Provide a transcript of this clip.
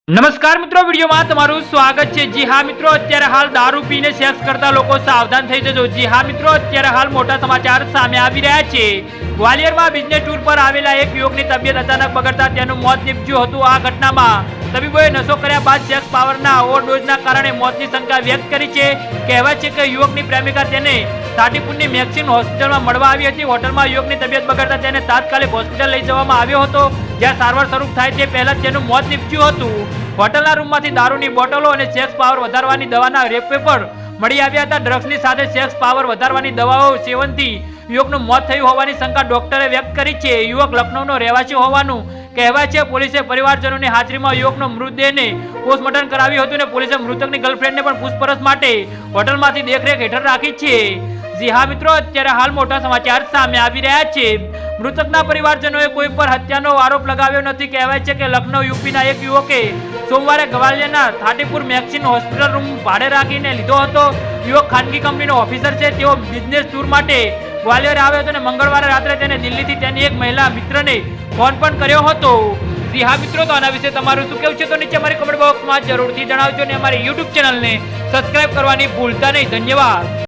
નમસ્કાર મિત્રો, વિડીયોમાં તમારું સ્વાગત છે। જી હા મિત્રો, અત્યારે હાલ દારૂ પીને સેક્સ કરતા લોકો સાવધાન થઈ જજો। જી હા મિત્રો, અત્યારે હાલ મોટા સમાચાર સામે આવી રહ્યા છે। ગ્વાલિયરમાં બિઝનેસ ટૂર પર આવેલા એક યુવકની તબિયત અચાનક બગડતા તેનું મોત નીપજ્યું હતું। આ ઘટનામાં તબીબોએ નશો કર્યા બાદ સેક્સ પાવરના ઓવરડોઝના કારણે મોતની શંકા વ્યક્ત કરી છે। કહેવાય છે કે યુવકની પ્રેમિકા તેને સાટીપુરની મેક્સિન હોસ્પિટલમાં મળવા આવી હતી। હોટલમાં યુવકની તબિયત બગડતા તેને તાત્કાલિક હોસ્પિટલ લઈ જવામાં આવ્યો હતો, જ્યાં સારવાર શરૂ થાય તે પહેલા તેનું મોત નીપજ્યું હતું। હોટલના રૂમમાંથી દારૂની બોટલો અને સેક્સ પાવર વધારવાની દવાના રેપ પેપર મળી આવ્યા હતા। ડ્રગ્સની સાથે સેક્સ પાવર વધારવાની દવાઓ સેવનથી યુવકનું મોત થયું હોવાની શંકા ડોક્ટરે વ્યક્ત કરી છે। યુવક લખનૌનો રહેવાસી હોવાનું કહેવાય છે। પોલીસે પરિવારજનોની હાજરીમાં યુવકનો મૃતદેહને પોસ્ટમોર્ટમ કરાવ્યું હતું અને પોલીસે મૃતકની ગર્લફ્રેન્ડને પણ પૂછપરછ માટે હોટલમાંથી દેખરેખ હેઠળ રાખી છે। જી હા મિત્રો, અત્યારે હાલ મોટા સમાચાર સામે આવી રહ્યા છે। મૃતકના પરિવારજનોએ કોઈ પર હત્યાનો આરોપ લગાવ્યો નથી। કહેવાય છે કે લખનૌ યુપીના એક યુવકે સોમવારે ગ્વાલિયરના થાટીપુર મેક્સિન હોસ્પિટલ રૂમ ભાડે રાખીને લીધો હતો। યુવક ખાનગી કંપનીનો ઓફિસર છે। તેઓ બિઝનેસ ટૂર માટે ગ્વાલિયર આવ્યો હતો અને મંગળવારે રાત્રે તેને દિલ્હીથી તેની એક મહિલા મિત્રને ફોન પણ કર્યો હતો। જી હા મિત્રો, તો આના વિશે તમારું શું કહેવું છે તો નીચે અમારી કમેન્ટ બોક્સમાં જરૂરથી જણાવજો અને અમારી યુટ્યુબ ચેનલને સબસ્ક્રાઇબ કરવાની ભૂલતા નહીં। ધન્યવાદ।